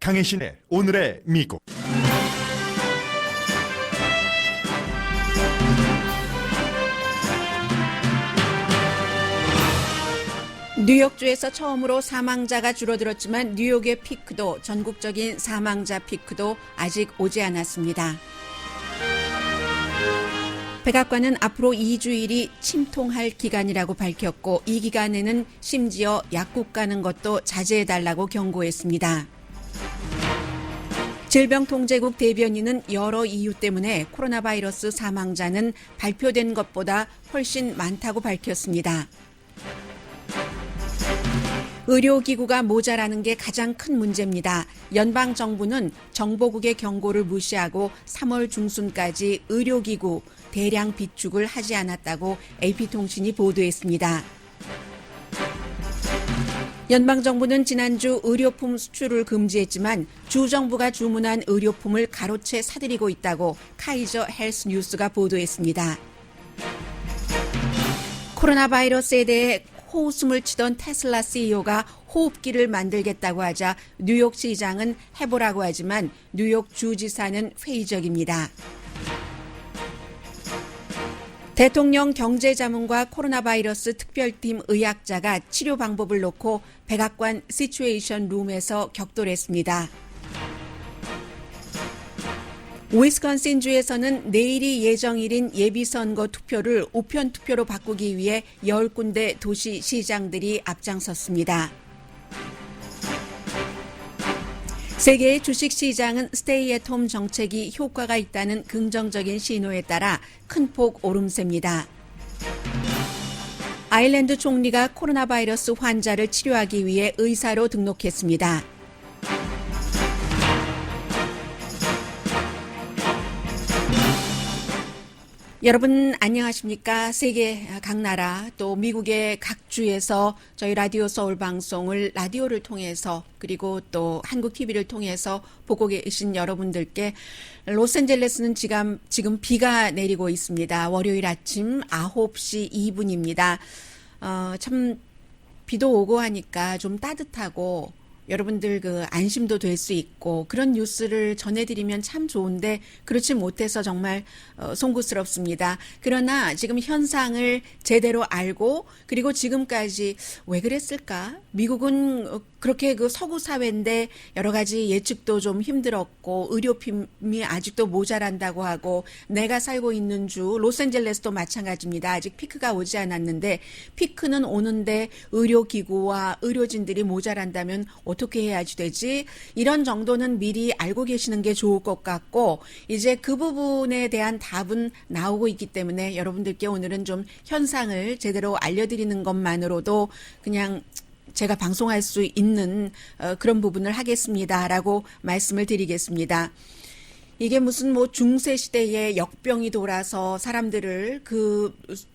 강혜신의 오늘의 미국. 뉴욕주에서 처음으로 사망자가 줄어들었지만 뉴욕의 피크도, 전국적인 사망자 피크도 아직 오지 않았습니다. 백악관은 앞으로 2주일이 침통할 기간이라고 밝혔고, 이 기간에는 심지어 약국 가는 것도 자제해달라고 경고했습니다. 질병통제국 대변인은 여러 이유 때문에 코로나 바이러스 사망자는 발표된 것보다 훨씬 많다고 밝혔습니다. 의료기구가 모자라는 게 가장 큰 문제입니다. 연방정부는 정보국의 경고를 무시하고 3월 중순까지 의료기구 대량 비축을 하지 않았다고 AP통신이 보도했습니다. 연방정부는 지난주 의료품 수출을 금지했지만 주정부가 주문한 의료품을 가로채 사들이고 있다고 카이저 헬스 뉴스가 보도했습니다. 코로나 바이러스에 대해 호흡숨을 치던 테슬라 CEO가 호흡기를 만들겠다고 하자 뉴욕 시장은 해보라고 하지만 뉴욕 주지사는 회의적입니다. 대통령 경제자문과 코로나 바이러스 특별팀 의학자가 치료 방법을 놓고 백악관 시츄에이션 룸에서 격돌했습니다. 위스콘신주에서는 내일이 예정일인 예비선거 투표를 우편 투표로 바꾸기 위해 10군데 도시 시장들이 앞장섰습니다. 세계의 주식시장은 스테이 앳 홈 정책이 효과가 있다는 긍정적인 신호에 따라 큰 폭 오름세입니다. 아일랜드 총리가 코로나 바이러스 환자를 치료하기 위해 의사로 등록했습니다. 여러분 안녕하십니까? 세계 각 나라 또 미국의 각 주에서 저희 라디오 서울 방송을 라디오를 통해서 그리고 또 한국 TV를 통해서 보고 계신 여러분들께 로스앤젤레스는 지금 비가 내리고 있습니다. 월요일 아침 9시 2분입니다. 참 비도 오고 하니까 좀 따뜻하고 여러분들 안심도 될 수 있고 그런 뉴스를 전해드리면 참 좋은데 그렇지 못해서 정말 송구스럽습니다. 그러나 지금 현상을 제대로 알고 그리고 지금까지 왜 그랬을까? 미국은 그렇게 서구 사회인데 여러 가지 예측도 좀 힘들었고 의료품이 아직도 모자란다고 하고 내가 살고 있는 주 로스앤젤레스도 마찬가지입니다. 아직 피크가 오지 않았는데 피크는 오는데 의료기구와 의료진들이 모자란다면 어떻게 해야지 되지? 이런 정도는 미리 알고 계시는 게 좋을 것 같고 이제 그 부분에 대한 답은 나오고 있기 때문에 여러분들께 오늘은 좀 현상을 제대로 알려드리는 것만으로도 그냥 제가 방송할 수 있는 그런 부분을 하겠습니다라고 말씀을 드리겠습니다. 이게 무슨 중세 시대에 역병이 돌아서 사람들을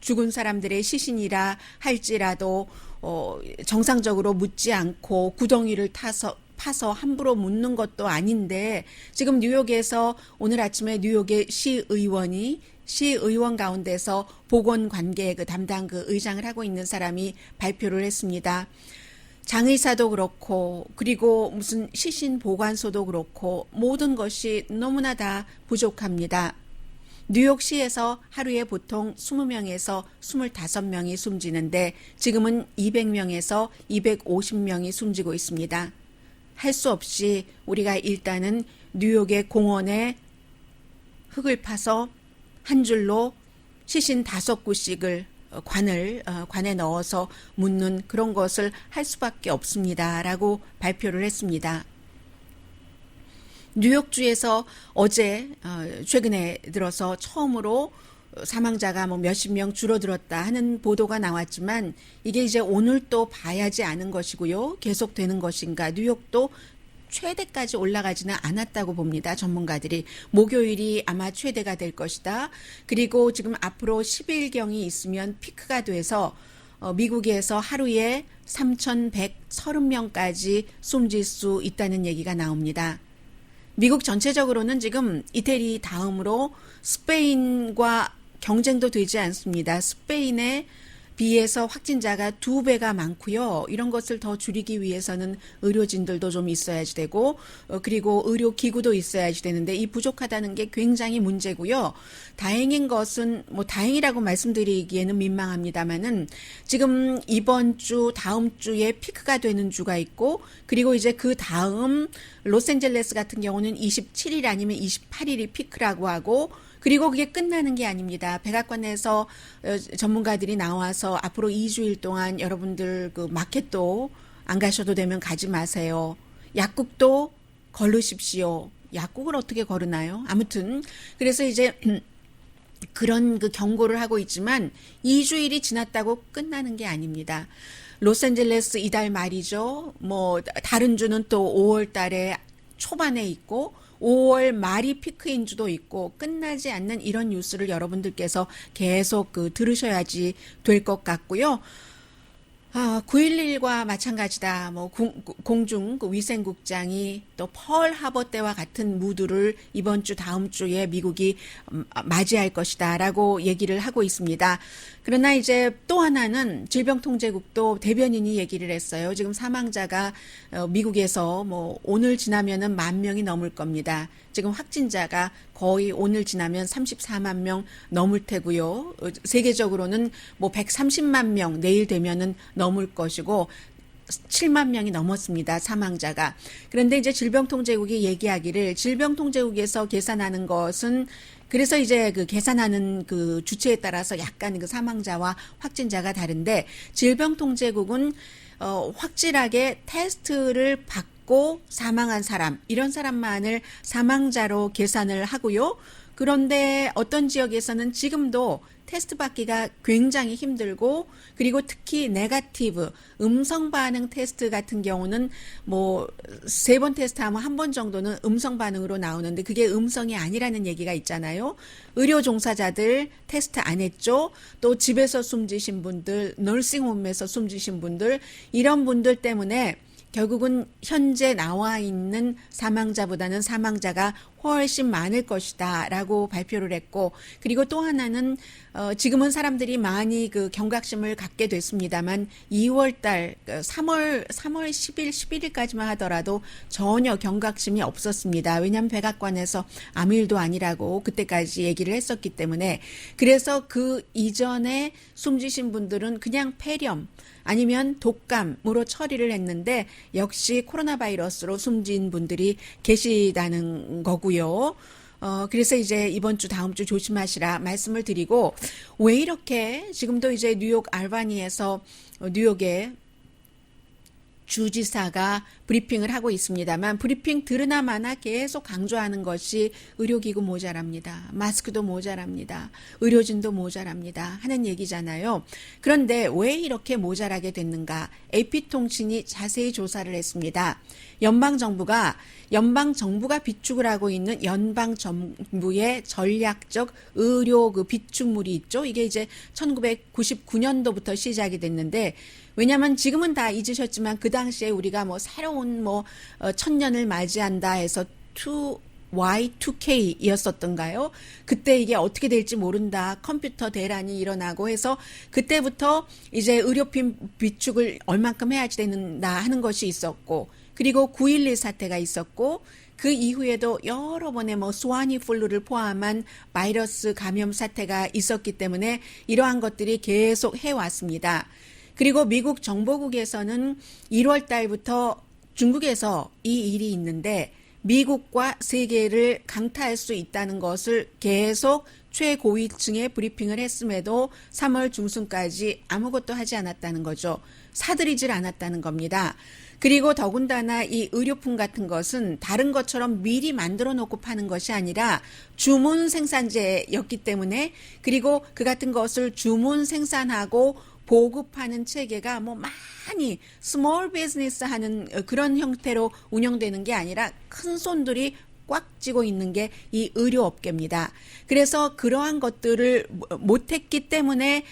죽은 사람들의 시신이라 할지라도 정상적으로 묻지 않고 구덩이를 파서 함부로 묻는 것도 아닌데 지금 뉴욕에서 오늘 아침에 뉴욕의 시의원 가운데서 보건관계 담당 의장을 하고 있는 사람이 발표를 했습니다. 장의사도 그렇고 그리고 무슨 시신 보관소도 그렇고 모든 것이 너무나 다 부족합니다. 뉴욕시에서 하루에 보통 20명에서 25명이 숨지는데 지금은 200명에서 250명이 숨지고 있습니다. 할 수 없이 우리가 일단은 뉴욕의 공원에 흙을 파서 한 줄로 시신 5구씩을 관에 넣어서 묻는 그런 것을 할 수밖에 없습니다라고 발표를 했습니다. 뉴욕주에서 어제 최근에 들어서 처음으로 사망자가 몇십 명 줄어들었다 하는 보도가 나왔지만 이게 이제 오늘 또 봐야지 아는 것이고요. 계속되는 것인가. 뉴욕도 최대까지 올라가지는 않았다고 봅니다. 전문가들이. 목요일이 아마 최대가 될 것이다. 그리고 지금 앞으로 10일경이 있으면 피크가 돼서 미국에서 하루에 3,130명까지 숨질 수 있다는 얘기가 나옵니다. 미국 전체적으로는 지금 이태리 다음으로 스페인과 경쟁도 되지 않습니다. 스페인의 비해서 확진자가 2배가 많고요. 이런 것을 더 줄이기 위해서는 의료진들도 좀 있어야지 되고 그리고 의료기구도 있어야지 되는데 이 부족하다는 게 굉장히 문제고요. 다행인 것은 뭐 다행이라고 말씀드리기에는 민망합니다만은 지금 이번 주 다음 주에 피크가 되는 주가 있고 그리고 이제 그 다음 로스앤젤레스 같은 경우는 27일 아니면 28일이 피크라고 하고 그리고 그게 끝나는 게 아닙니다. 백악관에서 전문가들이 나와서 앞으로 2주일 동안 여러분들 그 마켓도 안 가셔도 되면 가지 마세요. 약국도 걸으십시오. 약국을 어떻게 걸으나요? 아무튼 그래서 이제 그런 그 경고를 하고 있지만 2주일이 지났다고 끝나는 게 아닙니다. 로스앤젤레스 이달 말이죠. 뭐 다른 주는 또 5월 달에 초반에 있고 5월 말이 피크인 주도 있고 끝나지 않는 이런 뉴스를 여러분들께서 계속 들으셔야지 될 것 같고요. 9.11과 마찬가지다. 뭐 공중 위생국장이 또 펄 하버 때와 같은 무드를 이번 주 다음 주에 미국이 맞이할 것이다라고 얘기를 하고 있습니다. 그러나 이제 또 하나는 질병통제국도 대변인이 얘기를 했어요. 지금 사망자가 미국에서 뭐 오늘 지나면은 10,000명이 넘을 겁니다. 지금 확진자가 거의 오늘 지나면 34만 명 넘을 테고요. 세계적으로는 뭐 130만 명 내일 되면은 넘을 것이고 7만 명이 넘었습니다. 사망자가. 그런데 이제 질병통제국이 얘기하기를 질병통제국에서 계산하는 것은 그래서 이제 그 계산하는 그 주체에 따라서 약간 그 사망자와 확진자가 다른데 질병통제국은 확실하게 테스트를 받고 사망한 사람 이런 사람만을 사망자로 계산을 하고요. 그런데 어떤 지역에서는 지금도 테스트 받기가 굉장히 힘들고 그리고 특히 네거티브 음성 반응 테스트 같은 경우는 뭐 3번 테스트하면 1번 정도는 음성 반응으로 나오는데 그게 음성이 아니라는 얘기가 있잖아요. 의료 종사자들 테스트 안 했죠. 또 집에서 숨지신 분들, 너싱홈에서 숨지신 분들 이런 분들 때문에 결국은 현재 나와 있는 사망자보다는 사망자가 훨씬 많을 것이다 라고 발표를 했고 그리고 또 하나는 지금은 사람들이 많이 그 경각심을 갖게 됐습니다만 2월달 3월 10일 11일까지만 하더라도 전혀 경각심이 없었습니다. 왜냐하면 백악관에서 아무 일도 아니라고 그때까지 얘기를 했었기 때문에 그래서 그 이전에 숨지신 분들은 그냥 폐렴 아니면 독감으로 처리를 했는데 역시 코로나 바이러스로 숨진 분들이 계시다는 거고요. 그래서 이제 이번 주 다음 주 조심하시라 말씀을 드리고 왜 이렇게 지금도 이제 뉴욕 알바니에서 뉴욕에 주지사가 브리핑을 하고 있습니다만 브리핑 들으나 마나 계속 강조하는 것이 의료기구 모자랍니다. 마스크도 모자랍니다. 의료진도 모자랍니다. 하는 얘기잖아요. 그런데 왜 이렇게 모자라게 됐는가? AP통신이 자세히 조사를 했습니다. 연방정부가 비축을 하고 있는 연방정부의 전략적 의료 그 비축물이 있죠. 이게 이제 1999년도부터 시작이 됐는데 왜냐하면 지금은 다 잊으셨지만 그 당시에 우리가 뭐 새로운 천년을 맞이한다 해서 Y2K였었던가요? 그때 이게 어떻게 될지 모른다. 컴퓨터 대란이 일어나고 해서 그때부터 이제 의료품 비축을 얼만큼 해야지 된다 하는 것이 있었고 그리고 9.11 사태가 있었고 그 이후에도 여러 번의 스와니 플루를 포함한 바이러스 감염 사태가 있었기 때문에 이러한 것들이 계속 해왔습니다. 그리고 미국 정보국에서는 1월 달부터 중국에서 이 일이 있는데 미국과 세계를 강타할 수 있다는 것을 계속 최고위층에 브리핑을 했음에도 3월 중순까지 아무것도 하지 않았다는 거죠. 사들이질 않았다는 겁니다. 그리고 더군다나 이 의료품 같은 것은 다른 것처럼 미리 만들어 놓고 파는 것이 아니라 주문 생산제였기 때문에 그리고 그 같은 것을 주문 생산하고 보급하는 체계가 많이 스몰 비즈니스 하는 그런 형태로 운영되는 게 아니라 큰 손들이 꽉 쥐고 있는 게 이 의료업계입니다. 그래서 그러한 것들을 못했기 때문에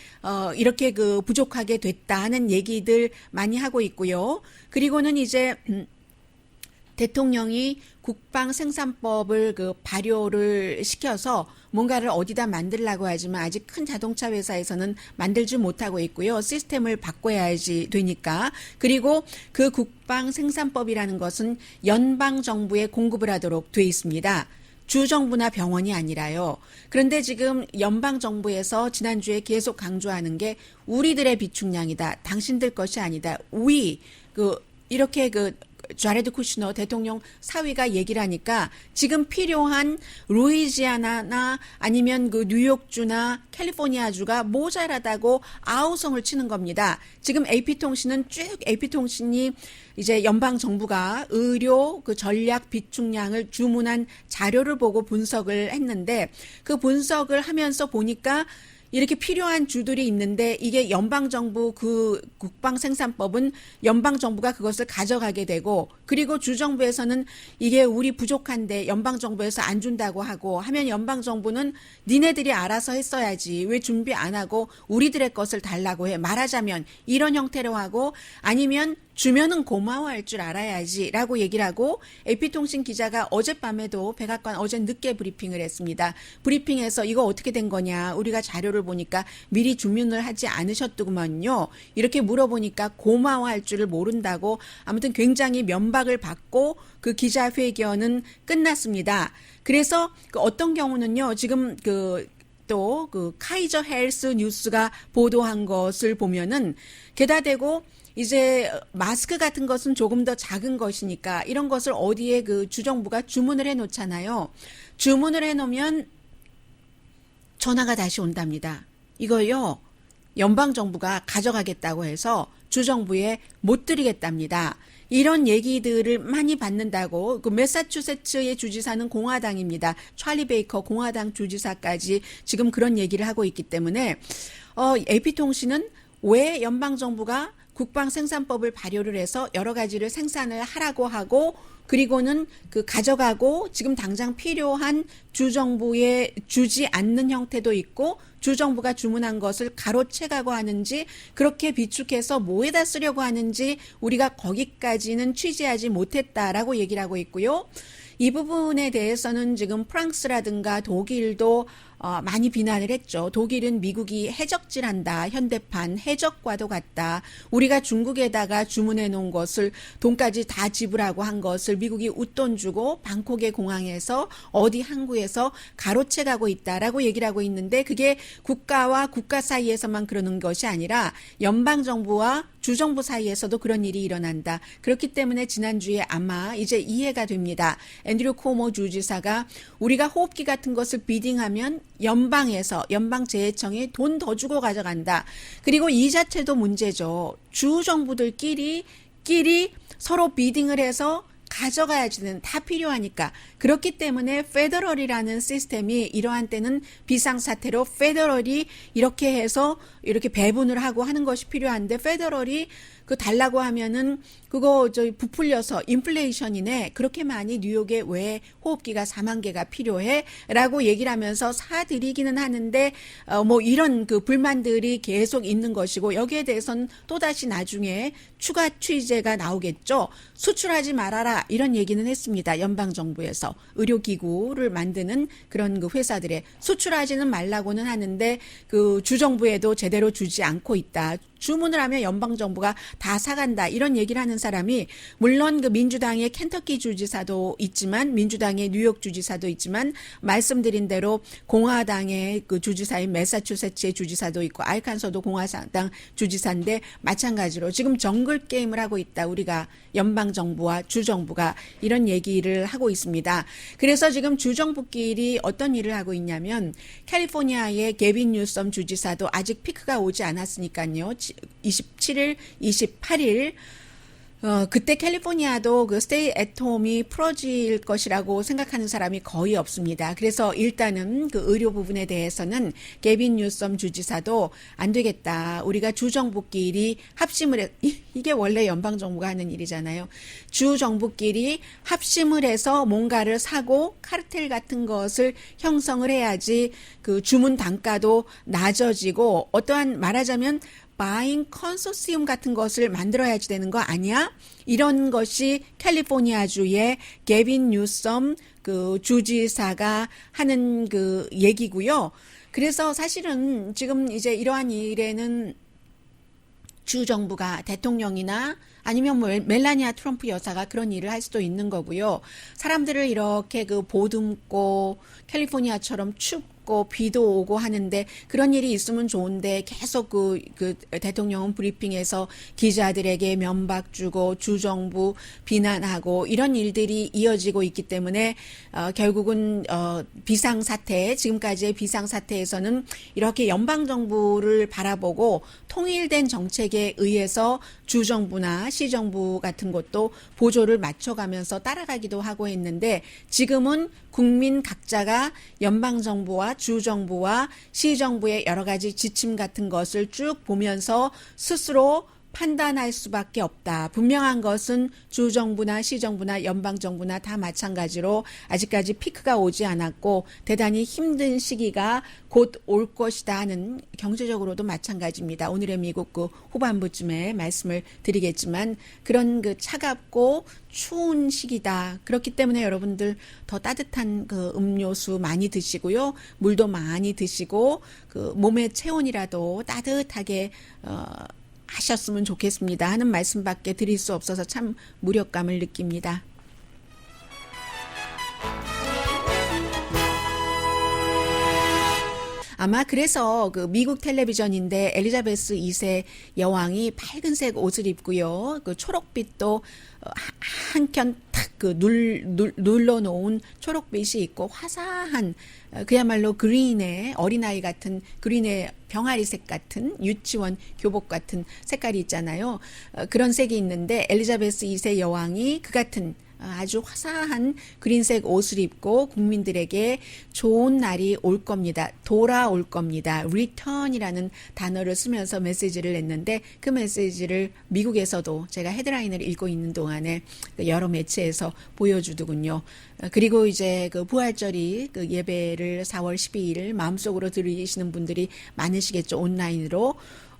이렇게 부족하게 됐다 하는 얘기들 많이 하고 있고요. 그리고는 이제 대통령이 국방생산법을 그 발효를 시켜서 뭔가를 어디다 만들라고 하지만 아직 큰 자동차 회사에서는 만들지 못하고 있고요. 시스템을 바꿔야지 되니까. 그리고 그 국방생산법이라는 것은 연방정부에 공급을 하도록 돼 있습니다. 주정부나 병원이 아니라요. 그런데 지금 연방정부에서 지난주에 계속 강조하는 게 우리들의 비축량이다. 당신들 것이 아니다. 이렇게 자레드 쿠시너 대통령 사위가 얘기를 하니까 지금 필요한 루이지아나나 아니면 그 뉴욕주나 캘리포니아주가 모자라다고 아우성을 치는 겁니다. 지금 AP통신이 이제 연방 정부가 의료 그 전략 비축량을 주문한 자료를 보고 분석을 했는데 그 분석을 하면서 보니까 이렇게 필요한 주들이 있는데 이게 연방정부 그 국방생산법은 연방정부가 그것을 가져가게 되고 그리고 주정부에서는 이게 우리 부족한데 연방정부에서 안 준다고 하고 하면 연방정부는 니네들이 알아서 했어야지 왜 준비 안 하고 우리들의 것을 달라고 해. 말하자면 이런 형태로 하고 아니면 주면은 고마워할 줄 알아야지 라고 얘기를 하고 AP통신 기자가 어젯밤에도 백악관 어제 늦게 브리핑을 했습니다. 브리핑에서 이거 어떻게 된 거냐 우리가 자료를 보니까 미리 주문을 하지 않으셨더구먼요. 이렇게 물어보니까 고마워할 줄을 모른다고 아무튼 굉장히 면박을 받고 그 기자회견은 끝났습니다. 그래서 어떤 경우는요 지금 또 카이저 헬스 뉴스가 보도한 것을 보면은 게다 대고 이제 마스크 같은 것은 조금 더 작은 것이니까 이런 것을 어디에 그 주정부가 주문을 해 놓잖아요. 주문을 해 놓으면 전화가 다시 온답니다. 이거요. 연방정부가 가져가겠다고 해서 주정부에 못 드리겠답니다. 이런 얘기들을 많이 받는다고 그 매사추세츠의 주지사는 공화당입니다. 찰리 베이커 공화당 주지사까지 지금 그런 얘기를 하고 있기 때문에 AP통신은 왜 연방정부가 국방생산법을 발효를 해서 여러 가지를 생산을 하라고 하고 그리고는 가져가고 지금 당장 필요한 주정부에 주지 않는 형태도 있고 주정부가 주문한 것을 가로채가고 하는지 그렇게 비축해서 뭐에다 쓰려고 하는지 우리가 거기까지는 취재하지 못했다라고 얘기를 하고 있고요. 이 부분에 대해서는 지금 프랑스라든가 독일도 많이 비난을 했죠. 독일은 미국이 해적질한다. 현대판 해적과도 같다. 우리가 중국에다가 주문해 놓은 것을 돈까지 다 지불하고 한 것을 미국이 웃돈 주고 방콕의 공항에서 어디 항구에서 가로채 가고 있다라고 얘기를 하고 있는데 그게 국가와 국가 사이에서만 그러는 것이 아니라 연방정부와 주정부 사이에서도 그런 일이 일어난다. 그렇기 때문에 지난주에 아마 이제 이해가 됩니다. 앤드류 코모 주지사가 우리가 호흡기 같은 것을 비딩하면 연방재해청이 돈 더 주고 가져간다. 그리고 이 자체도 문제죠. 주정부들끼리 서로 비딩을 해서 가져가야지는 다 필요하니까. 그렇기 때문에 페더럴이라는 시스템이 이러한 때는 비상사태로 페더럴이 이렇게 해서 이렇게 배분을 하고 하는 것이 필요한데 페더럴이 달라고 하면은 그거 부풀려서 인플레이션이네. 그렇게 많이 뉴욕에 왜 호흡기가 4만 개가 필요해? 라고 얘기를 하면서 사드리기는 하는데 이런 불만들이 계속 있는 것이고 여기에 대해서는 또다시 나중에 추가 취재가 나오겠죠. 수출하지 말아라. 이런 얘기는 했습니다. 연방정부에서 의료기구를 만드는 그런 회사들에 수출하지는 말라고는 하는데 주정부에도 제대로 주지 않고 있다. 주문을 하면 연방정부가 다 사간다. 이런 얘기를 하는 사람이 물론 민주당의 켄터키 주지사도 있지만 민주당의 뉴욕 주지사도 있지만 말씀드린 대로 공화당의 주지사인 매사추세츠의 주지사도 있고 알칸소도 공화당 주지사인데 마찬가지로 지금 정글 게임을 하고 있다. 우리가 연방정부와 주정부가 이런 얘기를 하고 있습니다. 그래서 지금 주정부끼리 어떤 일을 하고 있냐면 캘리포니아의 게빈 뉴섬 주지사도 아직 피크가 오지 않았으니까요. 27일, 28일 그때 캘리포니아도 스테이 앳 홈이 풀어질 것이라고 생각하는 사람이 거의 없습니다. 그래서 일단은 의료 부분에 대해서는 게빈 뉴섬 주지사도 안 되겠다. 우리가 주정부끼리 합심을 이게 원래 연방정부가 하는 일이잖아요. 주정부끼리 합심을 해서 뭔가를 사고 카르텔 같은 것을 형성을 해야지 주문 단가도 낮아지고 어떠한 말하자면 바잉 컨소시엄 같은 것을 만들어야지 되는 거 아니야? 이런 것이 캘리포니아주의 게빈 뉴섬 그 주지사가 하는 그 얘기고요. 그래서 사실은 지금 이제 이러한 일에는 주 정부가 대통령이나 아니면 뭐 멜라니아 트럼프 여사가 그런 일을 할 수도 있는 거고요. 사람들을 이렇게 그 보듬고 캘리포니아처럼 춥고 비도 오고 하는데 그런 일이 있으면 좋은데 계속 그 대통령은 브리핑에서 기자들에게 면박 주고 주정부 비난하고 이런 일들이 이어지고 있기 때문에 결국은 비상사태, 지금까지의 비상사태에서는 이렇게 연방정부를 바라보고 통일된 정책에 의해서 주정부나 시정부 같은 것도 보조를 맞춰가면서 따라가기도 하고 했는데 지금은 국민 각자가 연방정부와 주정부와 시정부의 여러 가지 지침 같은 것을 쭉 보면서 스스로 판단할 수밖에 없다. 분명한 것은 주정부나 시정부나 연방정부나 다 마찬가지로 아직까지 피크가 오지 않았고 대단히 힘든 시기가 곧 올 것이다 하는 경제적으로도 마찬가지입니다. 오늘의 미국 그 후반부쯤에 말씀을 드리겠지만 그런 그 차갑고 추운 시기다. 그렇기 때문에 여러분들 더 따뜻한 그 음료수 많이 드시고요. 물도 많이 드시고 그 몸의 체온이라도 따뜻하게 하셨으면 좋겠습니다 하는 말씀밖에 드릴 수 없어서 참 무력감을 느낍니다. 아마 그래서 그 미국 텔레비전인데 엘리자베스 2세 여왕이 밝은색 옷을 입고요. 그 초록빛도 한켠 탁 그 눌러놓은 초록빛이 있고 화사한 그야말로 그린의 어린아이 같은 그린의 병아리색 같은 유치원 교복 같은 색깔이 있잖아요. 그런 색이 있는데 엘리자베스 2세 여왕이 그 같은 아주 화사한 그린색 옷을 입고 국민들에게 좋은 날이 올 겁니다. 돌아올 겁니다. return이라는 단어를 쓰면서 메시지를 냈는데 그 메시지를 미국에서도 제가 헤드라인을 읽고 있는 동안에 여러 매체에서 보여주더군요. 그리고 이제 그 부활절이 그 예배를 4월 12일 마음속으로 들으시는 분들이 많으시겠죠. 온라인으로.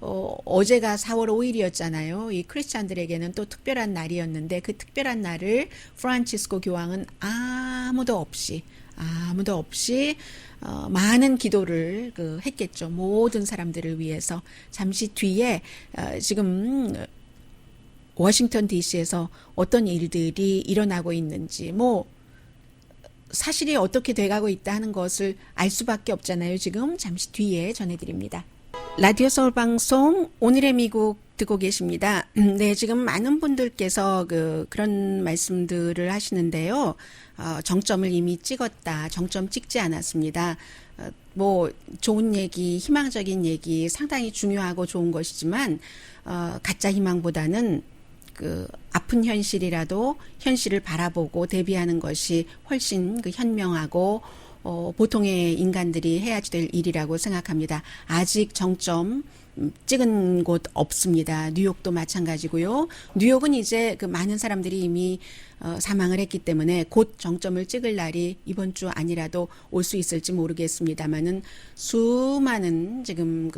어제가 4월 5일이었잖아요. 이 크리스찬들에게는 또 특별한 날이었는데 그 특별한 날을 프란치스코 교황은 아무도 없이 많은 기도를 했겠죠. 모든 사람들을 위해서. 잠시 뒤에 지금 워싱턴 DC에서 어떤 일들이 일어나고 있는지 사실이 어떻게 돼가고 있다 하는 것을 알 수밖에 없잖아요. 지금 잠시 뒤에 전해드립니다. 라디오 서울 방송 오늘의 미국 듣고 계십니다. 네, 지금 많은 분들께서 그런 말씀들을 하시는데요. 정점을 이미 찍었다. 정점 찍지 않았습니다. 좋은 얘기, 희망적인 얘기 상당히 중요하고 좋은 것이지만 가짜 희망보다는 아픈 현실이라도 현실을 바라보고 대비하는 것이 훨씬 현명하고 보통의 인간들이 해야지 될 일이라고 생각합니다. 아직 정점 찍은 곳 없습니다. 뉴욕도 마찬가지고요. 뉴욕은 이제 많은 사람들이 이미 사망을 했기 때문에 곧 정점을 찍을 날이 이번 주 아니라도 올 수 있을지 모르겠습니다만은 수많은 지금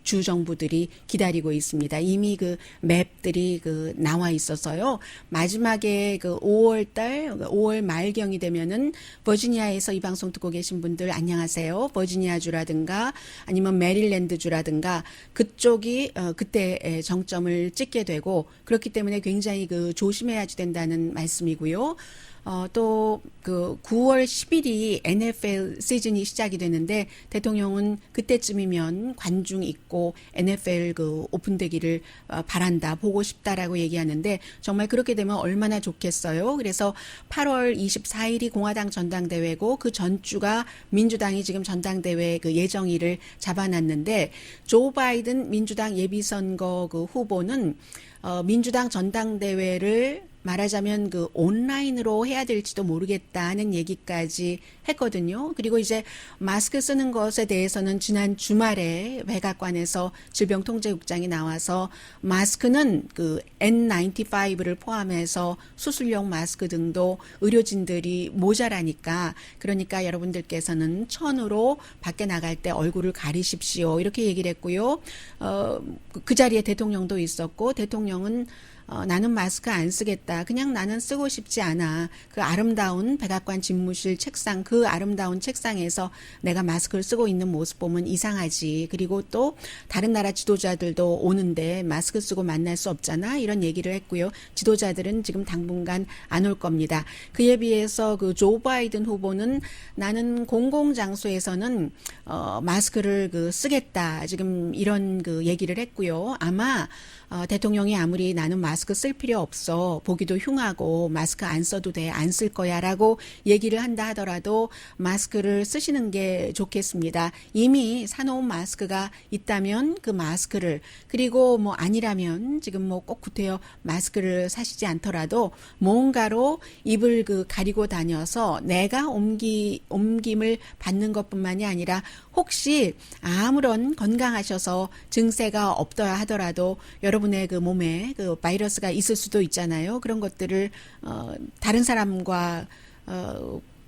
주 정부들이 기다리고 있습니다. 이미 맵들이 나와 있어서요. 마지막에 5월 말경이 되면은 버지니아에서 이 방송 듣고 계신 분들 안녕하세요. 버지니아주라든가 아니면 메릴랜드주라든가 그쪽이 그때 정점을 찍게 되고 그렇기 때문에 굉장히 조심해야지 된다는 말씀이고요. 또 9월 10일이 NFL 시즌이 시작이 되는데 대통령은 그때쯤이면 관중 있고 NFL 오픈되기를 바란다, 보고 싶다라고 얘기하는데 정말 그렇게 되면 얼마나 좋겠어요. 그래서 8월 24일이 공화당 전당대회고 그 전주가 민주당이 지금 전당대회 예정일을 잡아놨는데 조 바이든 민주당 예비선거 후보는 민주당 전당대회를 말하자면 그 온라인으로 해야 될지도 모르겠다는 얘기까지 했거든요. 그리고 이제 마스크 쓰는 것에 대해서는 지난 주말에 백악관에서 질병통제국장이 나와서 마스크는 그 N95를 포함해서 수술용 마스크 등도 의료진들이 모자라니까 그러니까 여러분들께서는 천으로 밖에 나갈 때 얼굴을 가리십시오. 이렇게 얘기를 했고요. 그 자리에 대통령도 있었고 대통령은 나는 마스크 안 쓰겠다. 그냥 나는 쓰고 싶지 않아. 그 아름다운 백악관 집무실 책상, 그 아름다운 책상에서 내가 마스크를 쓰고 있는 모습 보면 이상하지. 그리고 또 다른 나라 지도자들도 오는데 마스크 쓰고 만날 수 없잖아. 이런 얘기를 했고요. 지도자들은 지금 당분간 안 올 겁니다. 그에 비해서 그 조 바이든 후보는 나는 공공장소에서는 마스크를 그 쓰겠다. 지금 이런 그 얘기를 했고요. 아마 대통령이 아무리 나는 마스크 쓸 필요 없어. 보기도 흉하고 마스크 안 써도 돼. 안 쓸 거야 라고 얘기를 한다 하더라도 마스크를 쓰시는 게 좋겠습니다. 이미 사놓은 마스크가 있다면 그 마스크를 그리고 뭐 아니라면 지금 뭐 꼭 구태여 마스크를 사시지 않더라도 뭔가로 입을 그 가리고 다녀서 내가 옮김을 받는 것뿐만이 아니라 혹시 아무런 건강하셔서 증세가 없더라 하더라도 여러분의 그 몸에 그 바이러스가 있을 수도 있잖아요. 그런 것들을 다른 사람과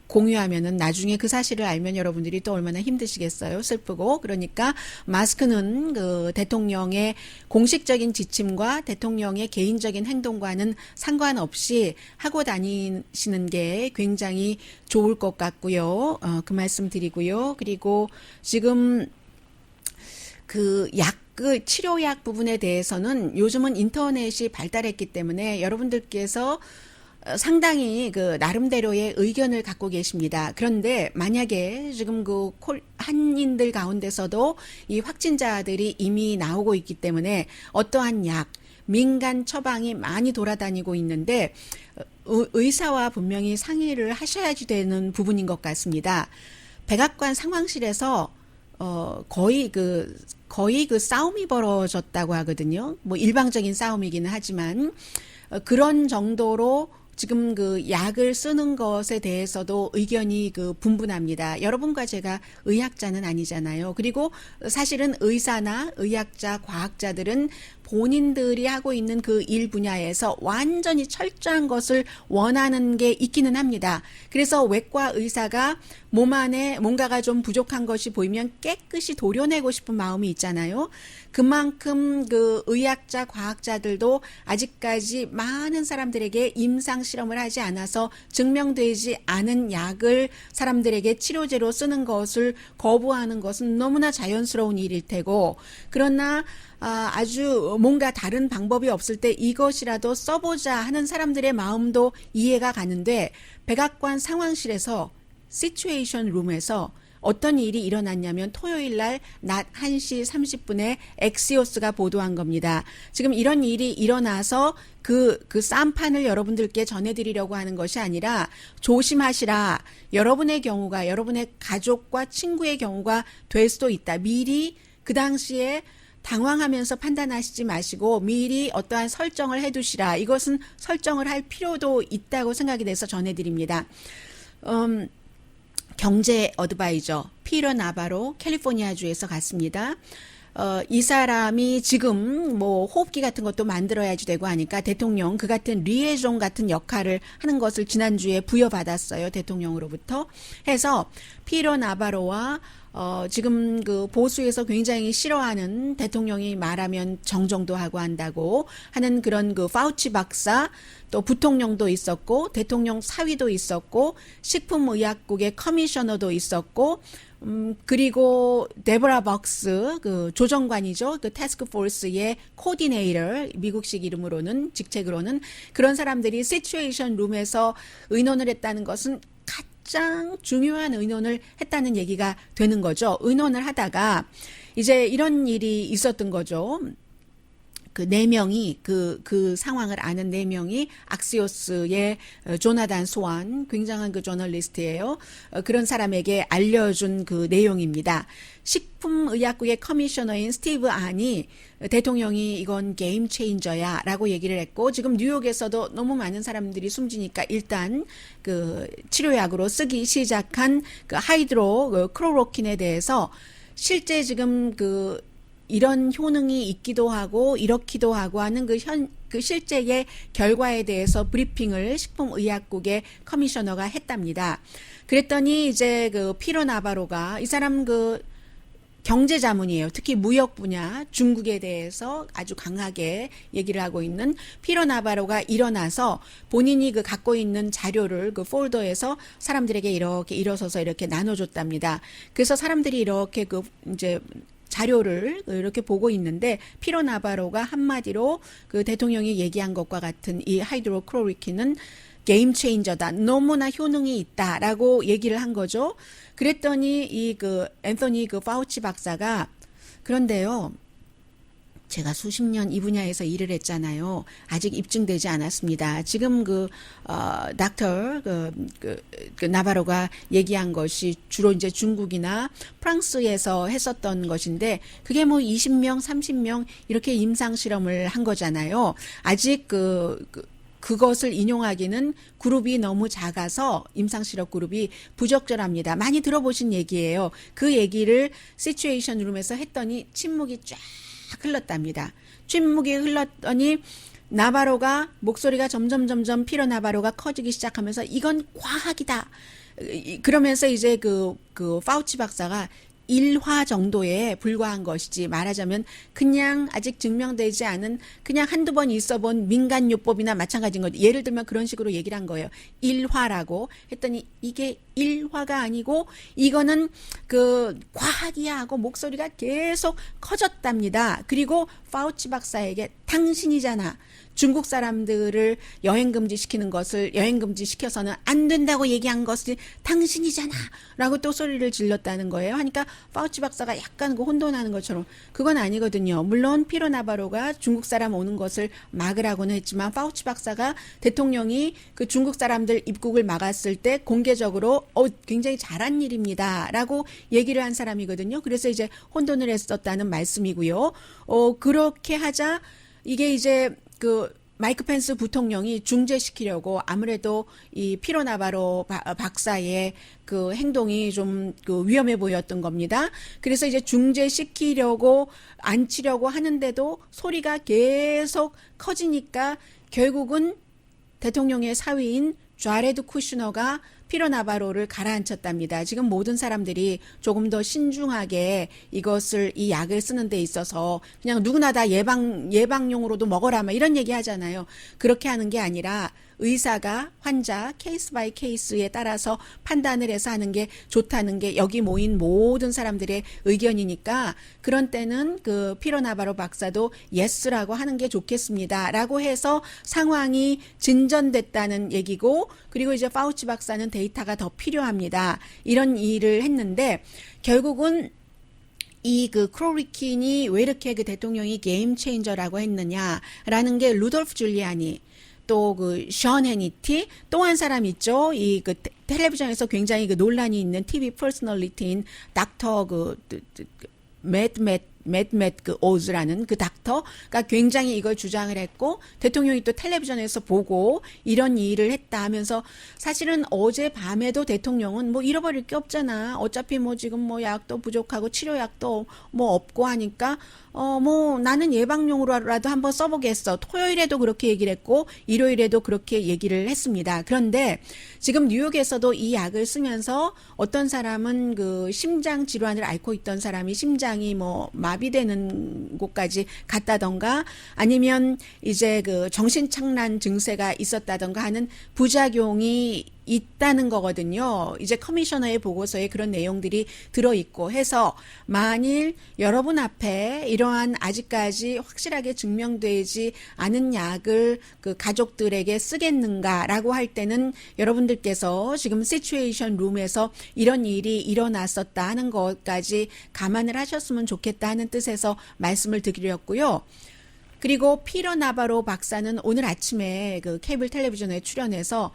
공유하면은 나중에 그 사실을 알면 여러분들이 또 얼마나 힘드시겠어요. 슬프고. 그러니까 마스크는 그 대통령의 공식적인 지침과 대통령의 개인적인 행동과는 상관없이 하고 다니시는 게 굉장히 좋을 것 같고요. 그 말씀 드리고요. 그리고 지금 그 치료약 부분에 대해서는 요즘은 인터넷이 발달했기 때문에 여러분들께서 상당히 그 나름대로의 의견을 갖고 계십니다. 그런데 만약에 지금 그 한인들 가운데서도 이 확진자들이 이미 나오고 있기 때문에 어떠한 약, 민간 처방이 많이 돌아다니고 있는데 의사와 분명히 상의를 하셔야지 되는 부분인 것 같습니다. 백악관 상황실에서 거의 그 싸움이 벌어졌다고 하거든요. 뭐 일방적인 싸움이기는 하지만 그런 정도로 지금 그 약을 쓰는 것에 대해서도 의견이 그 분분합니다. 여러분과 제가 의학자는 아니잖아요. 그리고 사실은 의사나 의학자, 과학자들은 본인들이 하고 있는 그 일 분야에서 완전히 철저한 것을 원하는 게 있기는 합니다. 그래서 외과 의사가 몸 안에 뭔가가 좀 부족한 것이 보이면 깨끗이 도려내고 싶은 마음이 있잖아요. 그만큼 그 의학자, 과학자들도 아직까지 많은 사람들에게 임상 실험을 하지 않아서 증명되지 않은 약을 사람들에게 치료제로 쓰는 것을 거부하는 것은 너무나 자연스러운 일일 테고, 그러나 아주 뭔가 다른 방법이 없을 때 이것이라도 써보자 하는 사람들의 마음도 이해가 가는데, 백악관 상황실에서 시츄에이션 룸에서 어떤 일이 일어났냐면 토요일 날 낮 1시 30분에 엑시오스가 보도한 겁니다. 지금 이런 일이 일어나서 그 쌈판을 여러분들께 전해드리려고 하는 것이 아니라 조심하시라. 여러분의 경우가 여러분의 가족과 친구의 경우가 될 수도 있다. 미리 그 당시에 당황하면서 판단하시지 마시고 미리 어떠한 설정을 해두시라. 이것은 설정을 할 필요도 있다고 생각이 돼서 전해드립니다. 경제 어드바이저 피터 나바로 캘리포니아주에서 갔습니다. 이 사람이 지금 뭐 호흡기 같은 것도 만들어야지 되고 하니까 대통령 그 같은 리에종 같은 역할을 하는 것을 지난주에 부여받았어요. 대통령으로부터 해서 피터 나바로와 지금 그 보수에서 굉장히 싫어하는 대통령이 말하면 정정도 하고 한다고 하는 그런 그 파우치 박사, 또 부통령도 있었고 대통령 사위도 있었고 식품의약국의 커미셔너도 있었고 그리고 데보라 벅스 그 조정관이죠. 그 태스크포스의 코디네이터, 미국식 이름으로는 직책으로는 그런 사람들이 시츄에이션 룸에서 의논을 했다는 것은 가장 중요한 의논을 했다는 얘기가 되는 거죠. 의논을 하다가 이제 이런 일이 있었던 거죠. 그 네 명이 그 상황을 아는 네 명이 악시오스의 조나단 소안 굉장한 그 저널리스트예요. 그런 사람에게 알려준 그 내용입니다. 식품의약국의 커미셔너인 스티브 안이 대통령이 이건 게임 체인저야 라고 얘기를 했고, 지금 뉴욕에서도 너무 많은 사람들이 숨지니까 일단 그 치료약으로 쓰기 시작한 그 하이드로 크로로킨에 대해서 실제 지금 그 이런 효능이 있기도 하고 이렇기도 하고 하는 그 실제의 결과에 대해서 브리핑을 식품의약국의 커미셔너가 했답니다. 그랬더니 이제 그 피로 나바로가, 이 사람 그 경제 자문이에요. 특히 무역 분야, 중국에 대해서 아주 강하게 얘기를 하고 있는 피로 나바로가 일어나서 본인이 그 갖고 있는 자료를 그 폴더에서 사람들에게 이렇게 일어서서 이렇게 나눠줬답니다. 그래서 사람들이 이렇게 그 이제 자료를 이렇게 보고 있는데, 피로 나바로가 한마디로 그 대통령이 얘기한 것과 같은 이 하이드로크로리킨은 게임 체인저다, 너무나 효능이 있다라고 얘기를 한 거죠. 그랬더니 이 그 앤서니 그 파우치 박사가, 그런데요, 제가 수십 년 이 분야에서 일을 했잖아요. 아직 입증되지 않았습니다. 지금 닥터 나바로가 얘기한 것이 주로 이제 중국이나 프랑스에서 했었던 것인데, 그게 뭐 20명, 30명 이렇게 임상 실험을 한 거잖아요. 아직 그것을 인용하기는 그룹이 너무 작아서 임상실험 그룹이 부적절합니다. 많이 들어보신 얘기예요. 그 얘기를 시츄에이션 룸에서 했더니 침묵이 쫙 흘렀답니다. 침묵이 흘렀더니 나바로가 목소리가 점점 피로 나바로가 커지기 시작하면서 이건 과학이다. 그러면서 이제 그 파우치 박사가 일화 정도에 불과한 것이지, 말하자면 그냥 아직 증명되지 않은 그냥 한두 번 있어본 민간요법이나 마찬가지인 거죠. 예를 들면 그런 식으로 얘기를 한 거예요. 일화라고 했더니 이게 일화가 아니고 이거는 그 과학이야 하고 목소리가 계속 커졌답니다. 그리고 파우치 박사에게 당신이잖아, 중국 사람들을 여행금지 시키는 것을 여행금지 시켜서는 안 된다고 얘기한 것이 당신이잖아 라고 또 소리를 질렀다는 거예요. 하니까 파우치 박사가 약간 그 혼돈하는 것처럼, 그건 아니거든요. 물론 피로 나바로가 중국 사람 오는 것을 막으라고는 했지만, 파우치 박사가 대통령이 그 중국 사람들 입국을 막았을 때 공개적으로 굉장히 잘한 일입니다 라고 얘기를 한 사람이거든요. 그래서 이제 혼돈을 했었다는 말씀이고요. 그렇게 하자 이게 이제 그 마이크 펜스 부통령이 중재시키려고 아무래도 이 피로 나바로 박사의 그 행동이 좀 그 위험해 보였던 겁니다. 그래서 이제 중재시키려고 앉히려고 하는데도 소리가 계속 커지니까 결국은 대통령의 사위인 좌레드 쿠슈너가 피로 나바로를 가라앉혔답니다. 지금 모든 사람들이 조금 더 신중하게 이 약을 쓰는 데 있어서 그냥 누구나 다 예방용으로도 먹어라, 막 이런 얘기 하잖아요. 그렇게 하는 게 아니라 의사가 환자 케이스 바이 케이스에 따라서 판단을 해서 하는 게 좋다는 게 여기 모인 모든 사람들의 의견이니까, 그런 때는 그 피로 나바로 박사도 예스라고 하는 게 좋겠습니다 라고 해서 상황이 진전됐다는 얘기고, 그리고 이제 파우치 박사는 데이터가 더 필요합니다, 이런 일을 했는데, 결국은 이 그 크로리킨이 왜 이렇게 그 대통령이 게임 체인저라고 했느냐라는 게 루돌프 줄리아니, 또 그 션 해니티, 또 한 사람 있죠. 이 그 텔레비전에서 굉장히 그 논란이 있는 TV 퍼스널리티인 닥터 그 오즈라는 그 닥터가 굉장히 이걸 주장을 했고, 대통령이 또 텔레비전에서 보고 이런 일을 했다 하면서, 사실은 어제 밤에도 대통령은 뭐 잃어버릴 게 없잖아, 어차피 뭐 지금 뭐 약도 부족하고 치료약도 뭐 없고 하니까 뭐 나는 예방용으로라도 한번 써보겠어. 토요일에도 그렇게 얘기를 했고 일요일에도 그렇게 얘기를 했습니다. 그런데 지금 뉴욕에서도 이 약을 쓰면서 어떤 사람은 그 심장 질환을 앓고 있던 사람이 심장이 뭐 마비되는 곳까지 갔다던가, 아니면 이제 그 정신착란 증세가 있었다던가 하는 부작용이 있다는 거거든요. 이제 커미셔너의 보고서에 그런 내용들이 들어있고 해서, 만일 여러분 앞에 이러한 아직까지 확실하게 증명되지 않은 약을 그 가족들에게 쓰겠는가라고 할 때는 여러분들께서 지금 시츄에이션 룸에서 이런 일이 일어났었다 하는 것까지 감안을 하셨으면 좋겠다 하는 뜻에서 말씀을 드리렸고요. 그리고 피터 나바로 박사는 오늘 아침에 그 케이블 텔레비전에 출연해서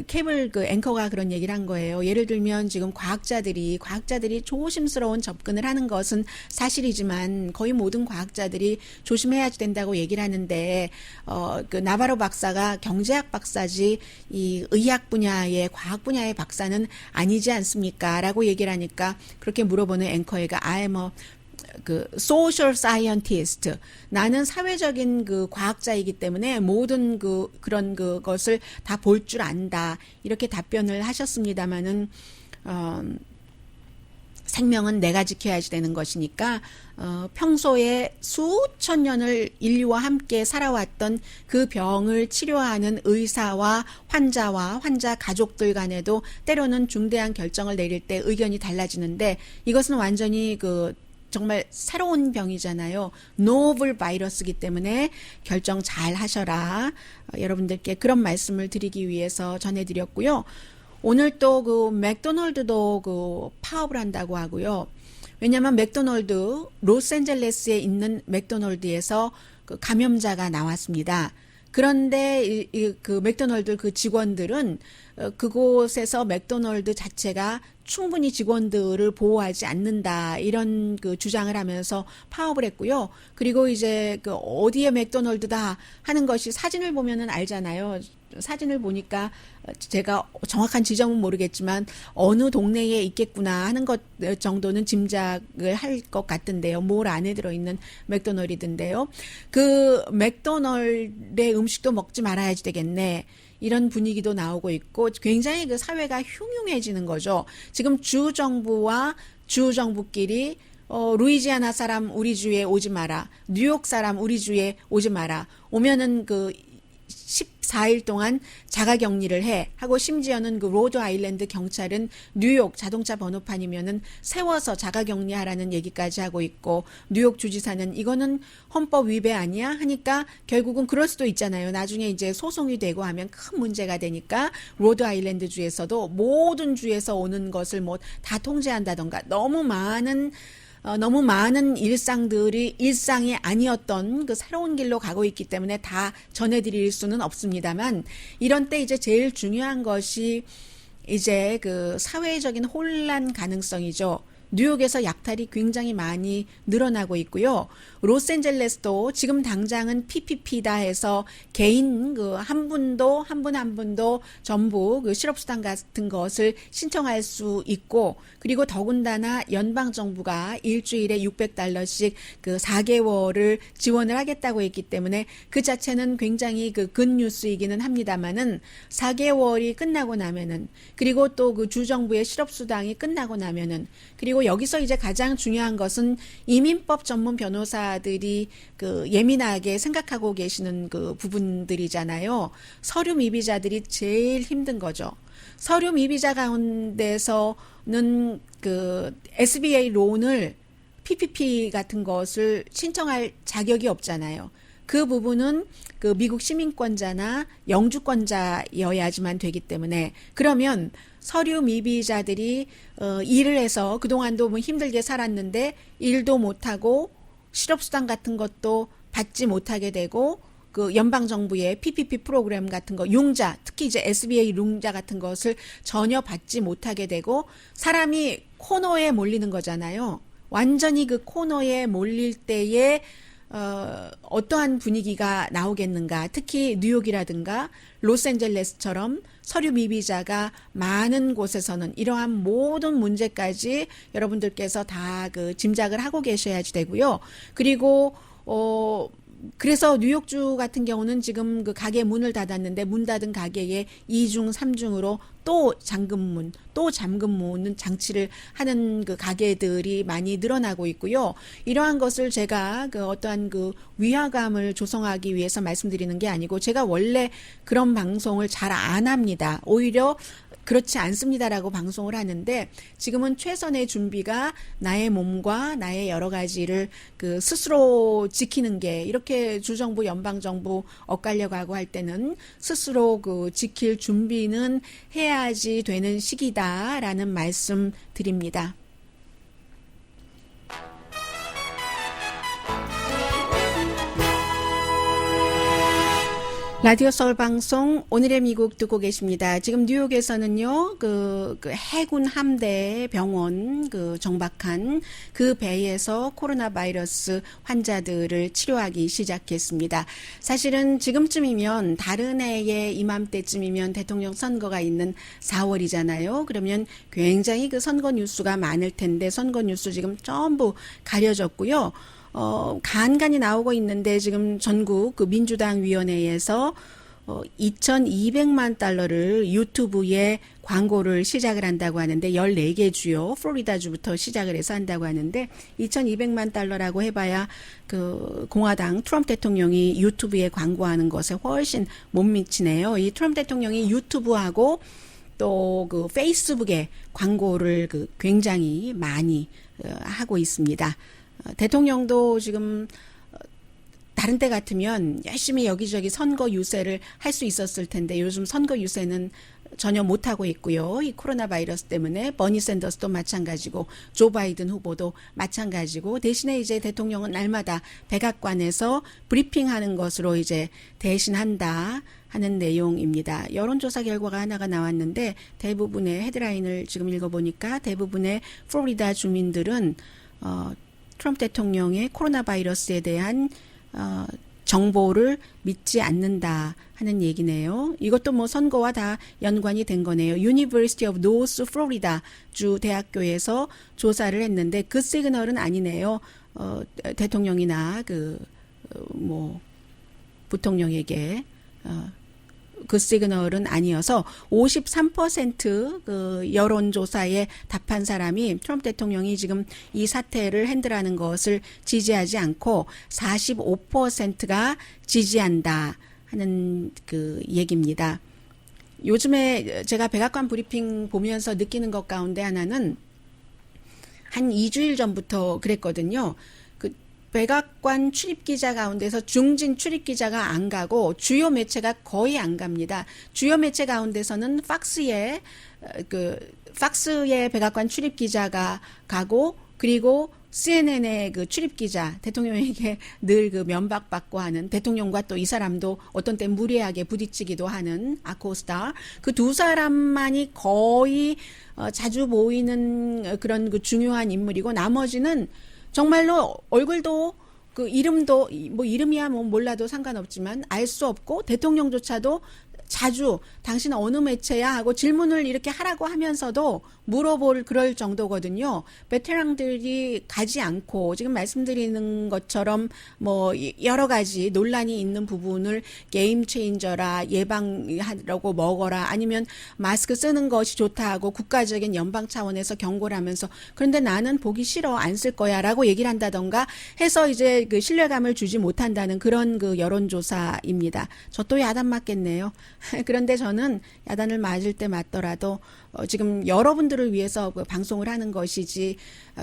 케이블 그 앵커가 그런 얘기를 한 거예요. 예를 들면 지금 과학자들이 조심스러운 접근을 하는 것은 사실이지만 거의 모든 과학자들이 조심해야 된다고 얘기를 하는데 그 나바로 박사가 경제학 박사지 이 의학 분야의 과학 분야의 박사는 아니지 않습니까? 라고 얘기를 하니까 그렇게 물어보는 앵커가 I'm a 그 social scientist, 나는 사회적인 그 과학자이기 때문에 모든 그런 그것을 다 볼 줄 안다, 이렇게 답변을 하셨습니다마는 생명은 내가 지켜야지 되는 것이니까 평소에 수천 년을 인류와 함께 살아왔던 그 병을 치료하는 의사와 환자 가족들 간에도 때로는 중대한 결정을 내릴 때 의견이 달라지는데, 이것은 완전히 정말 새로운 병이잖아요. 노블 바이러스이기 때문에 결정 잘 하셔라. 여러분들께 그런 말씀을 드리기 위해서 전해드렸고요. 오늘 또 그 맥도널드도 그 파업을 한다고 하고요. 왜냐하면 맥도널드, 로스앤젤레스에 있는 맥도널드에서 그 감염자가 나왔습니다. 그런데 그 맥도널드 그 직원들은 그곳에서 맥도널드 자체가 충분히 직원들을 보호하지 않는다, 이런 그 주장을 하면서 파업을 했고요. 그리고 이제 그 어디에 맥도널드다 하는 것이 사진을 보면은 알잖아요. 사진을 보니까 제가 정확한 지점은 모르겠지만 어느 동네에 있겠구나 하는 것 정도는 짐작을 할 것 같은데요. 몰 안에 들어있는 맥도널드인데요. 그 맥도널드의 음식도 먹지 말아야지 되겠네, 이런 분위기도 나오고 있고 굉장히 그 사회가 흉흉해지는 거죠. 지금 주 정부와 주 정부끼리 루이지아나 사람 우리 주에 오지 마라, 뉴욕 사람 우리 주에 오지 마라, 오면은 그 14일 동안 자가격리를 해 하고, 심지어는 그 로드 아일랜드 경찰은 뉴욕 자동차 번호판이면은 세워서 자가격리하라는 얘기까지 하고 있고, 뉴욕 주지사는 이거는 헌법 위배 아니야 하니까 결국은 그럴 수도 있잖아요. 나중에 이제 소송이 되고 하면 큰 문제가 되니까 로드 아일랜드 주에서도 모든 주에서 오는 것을 뭐 다 통제한다던가, 너무 많은 일상들이 일상이 아니었던 그 새로운 길로 가고 있기 때문에 다 전해드릴 수는 없습니다만, 이런 때 이제 제일 중요한 것이 이제 그 사회적인 혼란 가능성이죠. 뉴욕에서 약탈이 굉장히 많이 늘어나고 있고요. 로스앤젤레스도 지금 당장은 PPP다 해서 개인 그 한 분도 전부 그 실업수당 같은 것을 신청할 수 있고, 그리고 더군다나 연방 정부가 일주일에 $600씩 그 4개월을 지원을 하겠다고 했기 때문에 그 자체는 굉장히 그 굿뉴스이기는 합니다만은, 4개월이 끝나고 나면은, 그리고 또 그 주정부의 실업수당이 끝나고 나면은, 그리고 여기서 이제 가장 중요한 것은 이민법 전문 변호사들이 그 예민하게 생각하고 계시는 그 부분들이잖아요. 서류 미비자들이 제일 힘든 거죠. 서류 미비자 가운데서는 그 SBA 론을 PPP 같은 것을 신청할 자격이 없잖아요. 그 부분은 그 미국 시민권자나 영주권자여야지만 되기 때문에, 그러면 서류 미비자들이 일을 해서 그동안도 뭐 힘들게 살았는데 일도 못하고 실업수당 같은 것도 받지 못하게 되고, 그 연방정부의 PPP 프로그램 같은 거, 융자, 특히 이제 SBA 융자 같은 것을 전혀 받지 못하게 되고, 사람이 코너에 몰리는 거잖아요. 완전히 그 코너에 몰릴 때에 어떠한 분위기가 나오겠는가. 특히 뉴욕이라든가 로스앤젤레스처럼 서류 미비자가 많은 곳에서는 이러한 모든 문제까지 여러분들께서 다 그 짐작을 하고 계셔야지 되고요. 그리고 그래서 뉴욕주 같은 경우는 지금 그 가게 문을 닫았는데, 문 닫은 가게에 2중, 3중으로 또 잠금문 장치를 하는 그 가게들이 많이 늘어나고 있고요. 이러한 것을 제가 그 어떠한 그 위화감을 조성하기 위해서 말씀드리는 게 아니고, 제가 원래 그런 방송을 잘 안 합니다. 오히려 그렇지 않습니다라고 방송을 하는데, 지금은 최선의 준비가 나의 몸과 나의 여러 가지를 그 스스로 지키는 게, 이렇게 주정부, 연방정부 엇갈려 가고 할 때는 스스로 그 지킬 준비는 해야지 되는 시기다라는 말씀 드립니다. 라디오 서울 방송 오늘의 미국 듣고 계십니다. 지금 뉴욕에서는요, 그 해군 함대 병원 정박한 그 배에서 코로나 바이러스 환자들을 치료하기 시작했습니다. 사실은 지금쯤이면 다른 해의 이맘때쯤이면 대통령 선거가 있는 4월이잖아요. 그러면 굉장히 그 선거 뉴스가 많을 텐데 선거 뉴스 지금 전부 가려졌고요. 간간히 나오고 있는데 지금 전국 그 민주당 위원회에서 2,200만 달러를 유튜브에 광고를 시작을 한다고 하는데 14개 주요 플로리다주부터 시작을 해서 한다고 하는데 2,200만 달러라고 해봐야 그 공화당 트럼프 대통령이 유튜브에 광고하는 것에 훨씬 못 미치네요. 이 트럼프 대통령이 유튜브하고 또 그 페이스북에 광고를 굉장히 많이 하고 있습니다. 대통령도 지금 다른 때 같으면 열심히 여기저기 선거 유세를 할 수 있었을 텐데 요즘 선거 유세는 전혀 못하고 있고요. 이 코로나 바이러스 때문에 버니 샌더스도 마찬가지고 조 바이든 후보도 마찬가지고 대신에 이제 대통령은 날마다 백악관에서 브리핑하는 것으로 이제 대신한다 하는 내용입니다. 여론조사 결과가 하나가 나왔는데 대부분의 헤드라인을 지금 읽어보니까 대부분의 플로리다 주민들은 트럼프 대통령의 코로나 바이러스에 대한 정보를 믿지 않는다 하는 얘기네요. 이것도 뭐 선거와 다 연관이 된 거네요. University of North Florida 주 대학교에서 조사를 했는데 그 시그널은 아니네요. 대통령이나 부통령에게 그 시그널은 아니어서 53% 여론조사에 답한 사람이 트럼프 대통령이 지금 이 사태를 핸들하는 것을 지지하지 않고 45%가 지지한다 하는 그 얘기입니다. 요즘에 제가 백악관 브리핑 보면서 느끼는 것 가운데 하나는 한 2주일 전부터 그랬거든요. 백악관 출입기자 가운데서 중진 출입기자가 안 가고 주요 매체가 거의 안 갑니다. 주요 매체 가운데서는 팍스에 백악관 출입기자가 가고 그리고 CNN의 그 출입기자 대통령에게 늘 면박받고 하는 대통령과 또 이 사람도 어떤 때 무례하게 부딪히기도 하는 아코스타 그 두 사람만이 거의 자주 보이는 그런 중요한 인물이고 나머지는 정말로 얼굴도 이름도 뭐 이름이야 뭐 몰라도 상관없지만 알 수 없고 대통령조차도 자주 당신 어느 매체야 하고 질문을 이렇게 하라고 하면서도 물어볼 그럴 정도거든요. 베테랑들이 가지 않고 지금 말씀드리는 것처럼 뭐 여러 가지 논란이 있는 부분을 게임 체인저라 예방하라고 먹어라 아니면 마스크 쓰는 것이 좋다 하고 국가적인 연방 차원에서 경고를 하면서 그런데 나는 보기 싫어 안 쓸 거야 라고 얘기를 한다던가 해서 이제 신뢰감을 주지 못한다는 그런 여론조사입니다. 저 또 야단 맞겠네요. 그런데 저는 야단을 맞을 때 맞더라도 지금 여러분들을 위해서 방송을 하는 것이지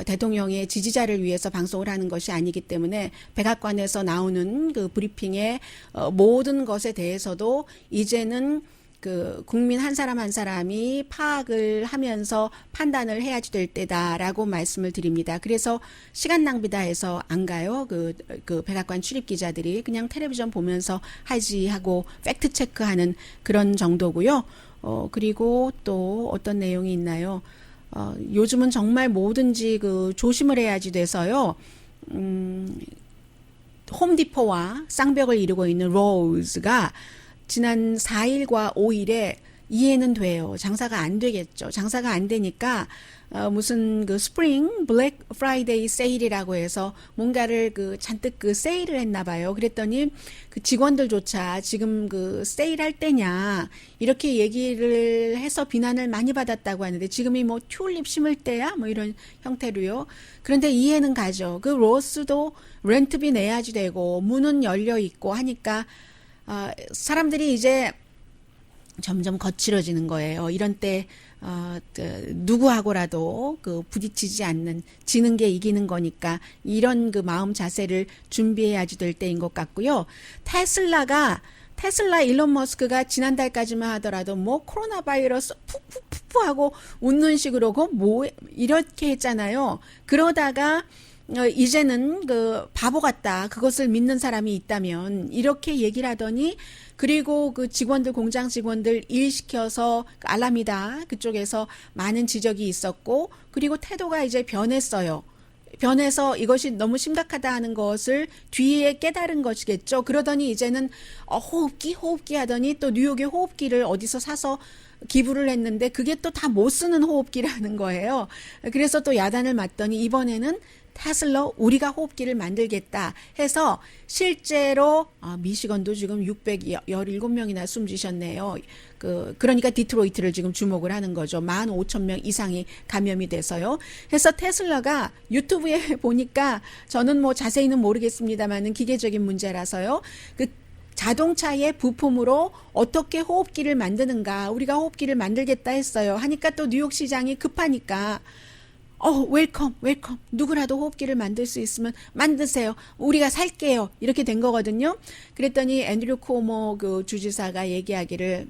대통령의 지지자를 위해서 방송을 하는 것이 아니기 때문에 백악관에서 나오는 브리핑의 모든 것에 대해서도 이제는 국민 한 사람 한 사람이 파악을 하면서 판단을 해야지 될 때다라고 말씀을 드립니다. 그래서 시간 낭비다 해서 안 가요. 백악관 출입 기자들이 그냥 텔레비전 보면서 하지 하고 팩트 체크하는 그런 정도고요. 그리고 또 어떤 내용이 있나요? 요즘은 정말 뭐든지 조심을 해야지 돼서요. 홈디포와 쌍벽을 이루고 있는 로즈가 지난 4일과 5일에 이해는 돼요. 장사가 안 되겠죠. 장사가 안 되니까 무슨 스프링 블랙 프라이데이 세일이라고 해서 뭔가를 잔뜩 세일을 했나 봐요. 그랬더니 직원들조차 지금 세일할 때냐 이렇게 얘기를 해서 비난을 많이 받았다고 하는데 지금이 뭐 튤립 심을 때야 뭐 이런 형태로요. 그런데 이해는 가죠. 로스도 렌트비 내야지 되고 문은 열려 있고 하니까 사람들이 이제 점점 거칠어지는 거예요. 이런 때 누구하고라도 부딪히지 않는 지는 게 이기는 거니까 이런 마음 자세를 준비해야지 될 때인 것 같고요. 테슬라 일론 머스크가 지난달까지만 하더라도 뭐 코로나 바이러스 푸푸푸푸 하고 웃는 식으로 뭐 이렇게 했잖아요. 그러다가 이제는 그 바보 같다. 그것을 믿는 사람이 있다면 이렇게 얘기를 하더니 그리고 그 직원들 공장 직원들 일 시켜서 알람이다. 그쪽에서 많은 지적이 있었고 그리고 태도가 이제 변했어요. 변해서 이것이 너무 심각하다 하는 것을 뒤에 깨달은 것이겠죠. 그러더니 이제는 호흡기 하더니 또 뉴욕의 호흡기를 어디서 사서 기부를 했는데 그게 또 다 못 쓰는 호흡기라는 거예요. 그래서 또 야단을 맞더니 이번에는 테슬라 우리가 호흡기를 만들겠다 해서 실제로 미시건도 지금 617명이나 숨지셨네요. 그러니까 디트로이트를 지금 주목을 하는 거죠. 15,000명 이상이 감염이 돼서요. 그래서 테슬라가 유튜브에 보니까 저는 뭐 자세히는 모르겠습니다만은 기계적인 문제라서요. 그 자동차의 부품으로 어떻게 호흡기를 만드는가 우리가 호흡기를 만들겠다 했어요. 하니까 또 뉴욕 시장이 급하니까 웰컴. 누구라도 호흡기를 만들 수 있으면 만드세요. 우리가 살게요. 이렇게 된 거거든요. 그랬더니 앤드류 코모 그 주지사가 얘기하기를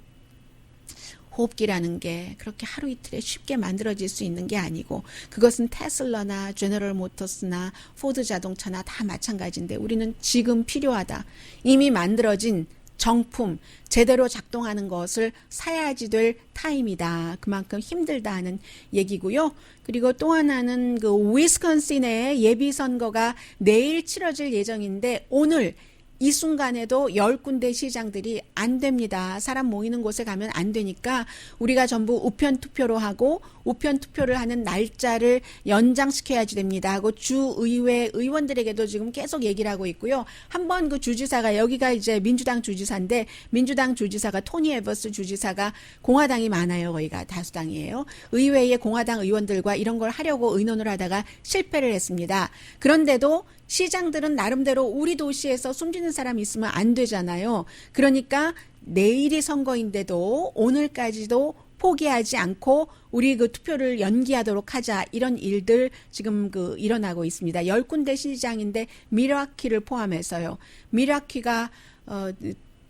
호흡기라는 게 그렇게 하루 이틀에 쉽게 만들어질 수 있는 게 아니고 그것은 테슬라나 제너럴 모터스나 포드 자동차나 다 마찬가지인데 우리는 지금 필요하다. 이미 만들어진 정품 제대로 작동하는 것을 사야지 될 타임이다. 그만큼 힘들다 하는 얘기고요. 그리고 또 하나는 그 위스콘신의 예비 선거가 내일 치러질 예정인데 오늘 이 순간에도 10군데 시장들이 안 됩니다. 사람 모이는 곳에 가면 안 되니까 우리가 전부 우편 투표로 하고 우편 투표를 하는 날짜를 연장시켜야지 됩니다 하고 주의회 의원들에게도 지금 계속 얘기를 하고 있고요. 한번 그 주지사가 여기가 이제 민주당 주지사인데 민주당 주지사가 토니 에버스 주지사가 공화당이 많아요. 거기가 다수당이에요. 의회의 공화당 의원들과 이런 걸 하려고 의논을 하다가 실패를 했습니다. 그런데도 시장들은 나름대로 우리 도시에서 숨지는 사람이 있으면 안 되잖아요. 그러니까 내일이 선거인데도 오늘까지도 포기하지 않고 우리 그 투표를 연기하도록 하자 이런 일들 지금 그 일어나고 있습니다. 10군데 시장인데 미라키를 포함해서요. 미라키가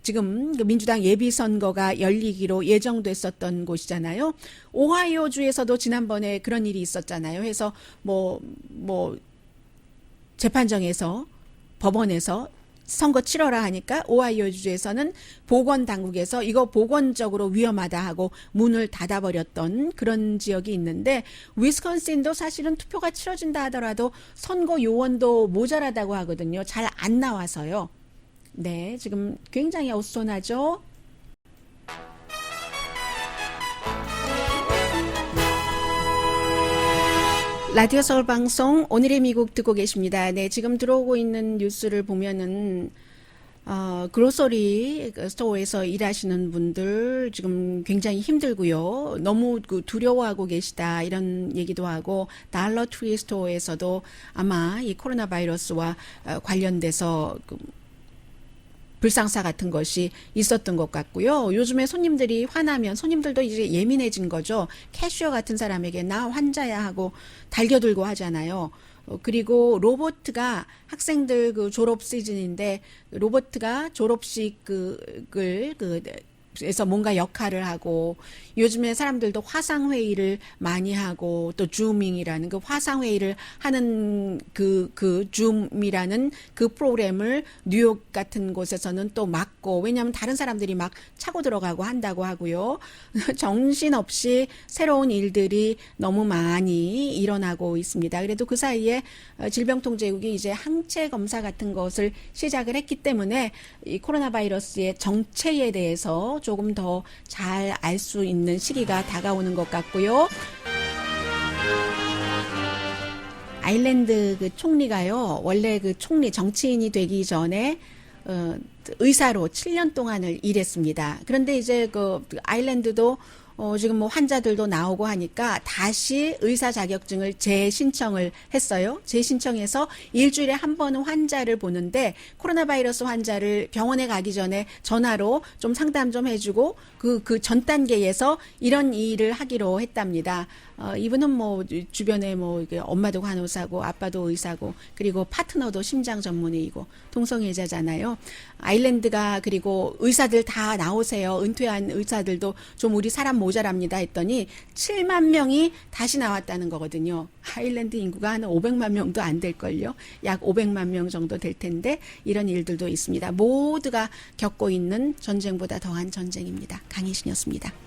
지금 그 민주당 예비선거가 열리기로 예정됐었던 곳이잖아요. 오하이오주에서도 지난번에 그런 일이 있었잖아요. 해서 재판정에서 법원에서 선거 치러라 하니까 오하이오주에서는 보건당국에서 이거 보건적으로 위험하다 하고 문을 닫아버렸던 그런 지역이 있는데 위스콘신도 사실은 투표가 치러진다 하더라도 선거 요원도 모자라다고 하거든요. 잘 안 나와서요. 네, 지금 굉장히 어수선하죠. 라디오 서울 방송 오늘의 미국 듣고 계십니다. 네, 지금 들어오고 있는 뉴스를 보면은 그로서리 스토어에서 일하시는 분들 지금 굉장히 힘들고요. 너무 두려워하고 계시다 이런 얘기도 하고 달러 트리 스토어에서도 아마 이 코로나 바이러스와 관련돼서 불상사 같은 것이 있었던 것 같고요. 요즘에 손님들이 화나면 손님들도 이제 예민해진 거죠. 캐셔 같은 사람에게 나 환자야 하고 달겨들고 하잖아요. 그리고 로보트가 학생들 그 졸업 시즌인데 로보트가 졸업식을 에서 뭔가 역할을 하고 요즘에 사람들도 화상회의를 많이 하고 또 줌밍이라는 그 화상회의를 하는 그 줌이라는 그 프로그램을 뉴욕 같은 곳에서는 또 막고 왜냐하면 다른 사람들이 막 차고 들어가고 한다고 하고요. 정신없이 새로운 일들이 너무 많이 일어나고 있습니다. 그래도 그 사이에 질병통제국이 이제 항체 검사 같은 것을 시작을 했기 때문에 이 코로나 바이러스의 정체에 대해서 조금 더 잘 알 수 있는 시기가 다가오는 것 같고요. 아일랜드 그 총리가요, 원래 그 총리 정치인이 되기 전에 의사로 7년 동안을 일했습니다. 그런데 이제 그 아일랜드도 지금 뭐 환자들도 나오고 하니까 다시 의사 자격증을 재신청을 했어요. 재신청해서 일주일에 한 번은 환자를 보는데 코로나 바이러스 환자를 병원에 가기 전에 전화로 좀 상담 좀 해주고 그 전 단계에서 이런 일을 하기로 했답니다. 이분은 뭐 주변에 뭐 엄마도 간호사고 아빠도 의사고 그리고 파트너도 심장 전문의이고 동성애자잖아요. 아일랜드가 그리고 의사들 다 나오세요. 은퇴한 의사들도 좀 우리 사람 모자랍니다 했더니 7만 명이 다시 나왔다는 거거든요. 아일랜드 인구가 한 500만 명도 안 될걸요. 약 500만 명 정도 될 텐데 이런 일들도 있습니다. 모두가 겪고 있는 전쟁보다 더한 전쟁입니다. 강희신이었습니다.